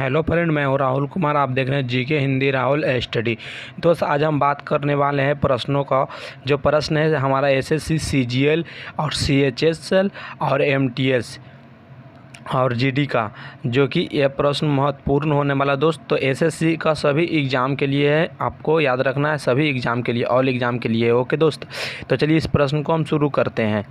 Hello friend, मैं हूँ राहुल कुमार। आप देख रहे हैं जीके हिंदी राहुल स्टडी। दोस्त, आज हम बात करने वाले हैं प्रश्नों का। जो प्रश्न है हमारा एसएससी सीजीएल और सीएचएसएल और एमटीएस और जीडी का, जो कि यह प्रश्न महत्वपूर्ण होने वाला दोस्त। तो एसएससी का सभी एग्ज़ाम के लिए है, आपको याद रखना है, सभी एग्ज़ाम के लिए, ऑल एग्ज़ाम के लिए। ओके दोस्त, तो चलिए इस प्रश्न को हम शुरू करते हैं।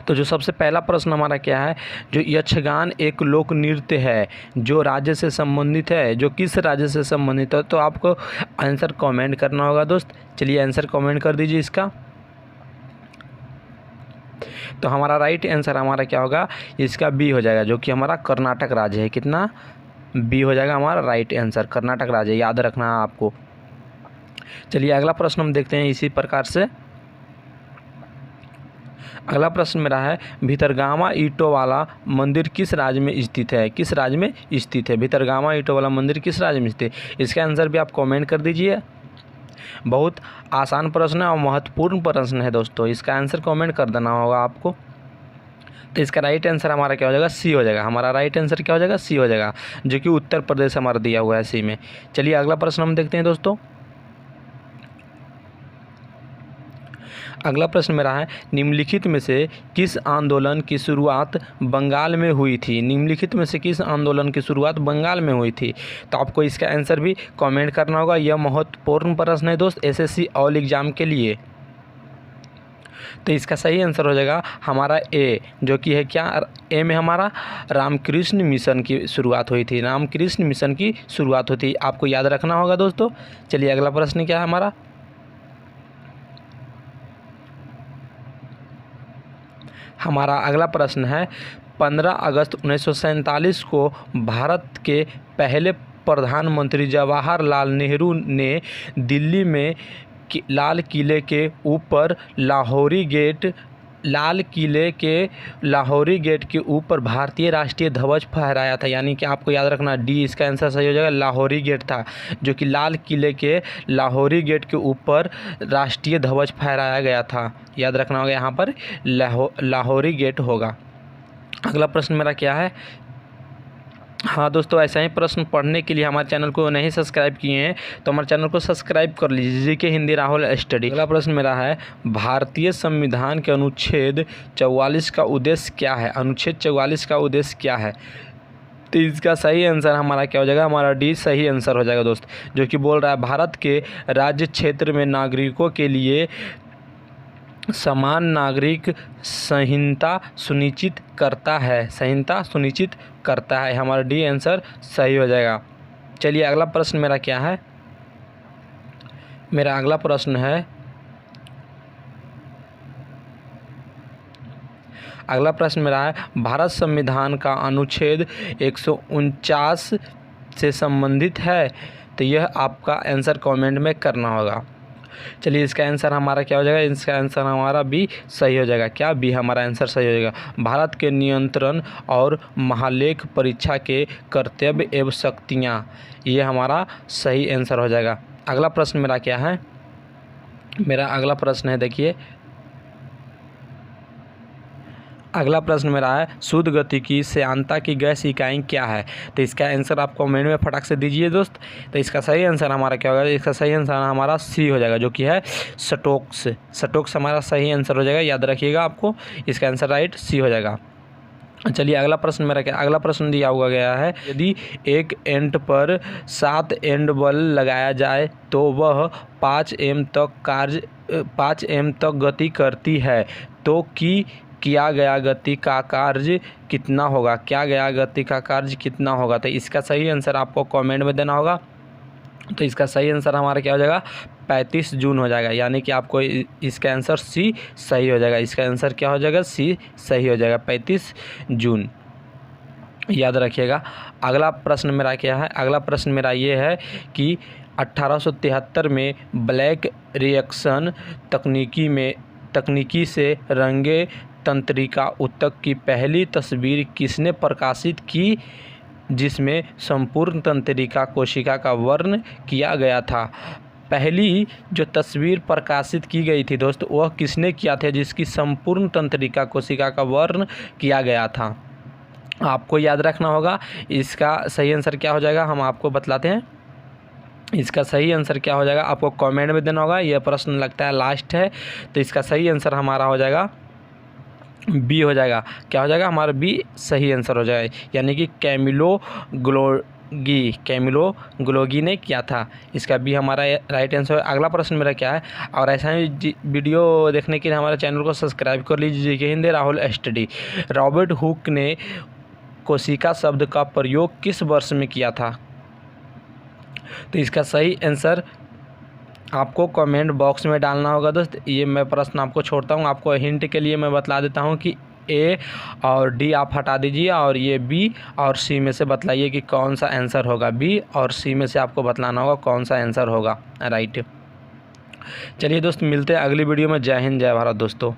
तो जो सबसे पहला प्रश्न हमारा क्या है, जो यक्षगान एक लोक नृत्य है जो राज्य से संबंधित है, जो किस राज्य से संबंधित है? तो आपको आंसर कमेंट करना होगा दोस्त। चलिए आंसर कमेंट कर दीजिए इसका। तो हमारा राइट आंसर हमारा क्या होगा, इसका बी हो जाएगा, जो कि हमारा कर्नाटक राज्य है। कितना? बी हो जाएगा हमारा राइट आंसर, कर्नाटक राज्य, याद रखना है आपको। चलिए अगला प्रश्न हम देखते हैं इसी प्रकार से। अगला प्रश्न मेरा है, भितरगामा ईंटों वाला मंदिर किस राज्य में स्थित है? किस राज्य में स्थित है भितरगामा ईंटों वाला मंदिर, किस राज्य में स्थित है? इसका आंसर भी आप कमेंट कर दीजिए। बहुत आसान प्रश्न है और महत्वपूर्ण प्रश्न है दोस्तों, इसका आंसर कमेंट कर देना होगा आपको। तो इसका राइट आंसर हमारा क्या हो जाएगा, सी हो जाएगा। हमारा राइट आंसर क्या हो जाएगा, सी हो जाएगा, जो कि उत्तर प्रदेश हमारा दिया हुआ है सी में। चलिए अगला प्रश्न हम देखते हैं दोस्तों। अगला प्रश्न मेरा है, निम्नलिखित में से किस आंदोलन की शुरुआत बंगाल में हुई थी? निम्नलिखित में से किस आंदोलन की शुरुआत बंगाल में हुई थी? तो आपको इसका आंसर भी कमेंट करना होगा। यह महत्वपूर्ण प्रश्न है दोस्त एसएससी ऑल एग्ज़ाम के लिए। तो इसका सही आंसर हो जाएगा हमारा ए, जो कि है क्या, ए में हमारा रामकृष्ण मिशन की शुरुआत हुई थी। रामकृष्ण मिशन की शुरुआत होती, आपको याद रखना होगा दोस्तों। चलिए अगला प्रश्न क्या है हमारा। हमारा अगला प्रश्न है, 15 अगस्त 1947 को भारत के पहले प्रधानमंत्री जवाहरलाल नेहरू ने दिल्ली में लाल किले के ऊपर लाहौरी गेट के ऊपर भारतीय राष्ट्रीय ध्वज फहराया था। यानी कि आपको याद रखना, डी इसका आंसर सही हो जाएगा, लाहौरी गेट था, जो कि लाल किले के लाहौरी गेट के ऊपर राष्ट्रीय ध्वज फहराया गया था। याद रखना होगा, यहाँ पर लाहौरी गेट होगा। अगला प्रश्न मेरा क्या है। हाँ दोस्तों, ऐसा ही प्रश्न पढ़ने के लिए हमारे चैनल को नहीं सब्सक्राइब किए हैं तो हमारे चैनल को सब्सक्राइब कर लीजिए, जीके हिंदी राहुल स्टडी। अगला प्रश्न मेरा है, भारतीय संविधान के अनुच्छेद 44 का उद्देश्य क्या है? अनुच्छेद 44 का उद्देश्य क्या है? तो इसका सही आंसर हमारा क्या हो जाएगा, हमारा डी सही आंसर हो जाएगा दोस्त, जो कि बोल रहा है भारत के राज्य क्षेत्र में नागरिकों के लिए समान नागरिक संहिता सुनिश्चित करता है। संहिता सुनिश्चित करता है, हमारा डी आंसर सही हो जाएगा। चलिए अगला प्रश्न मेरा क्या है। मेरा अगला प्रश्न है, अगला प्रश्न मेरा है, भारत संविधान का अनुच्छेद 149 से संबंधित है? तो यह आपका आंसर कमेंट में करना होगा। चलिए इसका आंसर हमारा क्या हो जाएगा, इसका आंसर हमारा बी सही हो जाएगा। क्या? बी हमारा आंसर सही हो जाएगा। भारत के नियंत्रण और महालेख परीक्षा के कर्तव्य एवं शक्तियाँ, ये हमारा सही आंसर हो जाएगा। अगला प्रश्न मेरा क्या है। मेरा अगला प्रश्न है, देखिए अगला प्रश्न मेरा है, शुद्ध गतिकी श्यानता की गैस इकाई क्या है? तो इसका आंसर आप कमेंट में फटाक से दीजिए दोस्त। तो इसका सही आंसर हमारा क्या होगा, इसका सही आंसर हमारा सी हो जाएगा, जो कि है स्टोक्स। स्टोक्स हमारा सही आंसर हो जाएगा, याद रखिएगा आपको, इसका आंसर राइट सी हो जाएगा। चलिए अगला प्रश्न मेरा क्या, अगला प्रश्न दिया हुआ गया है, यदि एक एंट पर 7 एंड बल लगाया जाए तो वह 5 एम तक गति करती है, तो किया गया गति का कार्य कितना होगा? क्या गया गति का कार्य कितना होगा? तो इसका सही आंसर आपको कमेंट में देना होगा। तो इसका सही आंसर हमारा क्या हो जाएगा, 35 जून हो जाएगा। यानी कि आपको इसका आंसर सी सही हो जाएगा। इसका आंसर क्या हो जाएगा, सी सही हो जाएगा, 35 जून, याद रखिएगा। अगला प्रश्न मेरा क्या है। अगला प्रश्न मेरा ये है कि 1873 में ब्लैक रिएक्शन तकनीकी से रंगे तंत्रिका ऊतक की पहली तस्वीर किसने प्रकाशित की, जिसमें संपूर्ण तंत्रिका कोशिका का वर्णन किया गया था? पहली जो तस्वीर प्रकाशित की गई थी दोस्त, वह किसने किया था, जिसकी संपूर्ण तंत्रिका कोशिका का वर्णन किया गया था? आपको याद रखना होगा। इसका सही आंसर क्या हो जाएगा हम आपको बतलाते हैं। इसका सही आंसर क्या हो जाएगा आपको कमेंट में देना होगा। यह प्रश्न लगता है लास्ट है, तो इसका सही आंसर हमारा हो जाएगा बी हो जाएगा। क्या हो जाएगा हमारा बी सही आंसर हो जाएगा, यानी कि कैमिलो ग्लोगी ने किया था। इसका बी हमारा राइट आंसर है। अगला प्रश्न मेरा क्या है, और ऐसा ही वीडियो देखने के लिए हमारे चैनल को सब्सक्राइब कर लीजिए। कि Hindi Rahul study. Robert Hooke ने कोशिका शब्द का प्रयोग किस वर्ष में किया था? तो इसका सही आंसर आपको कमेंट बॉक्स में डालना होगा दोस्त। ये मैं प्रश्न आपको छोड़ता हूँ। आपको हिंट के लिए मैं बतला देता हूँ कि ए और डी आप हटा दीजिए और ये बी और सी में से बतलाइए कि कौन सा आंसर होगा। बी और सी में से आपको बतलाना होगा कौन सा आंसर होगा। राइट। चलिए दोस्त, मिलते हैं अगली वीडियो में। जय हिंद, जय भारत दोस्तों।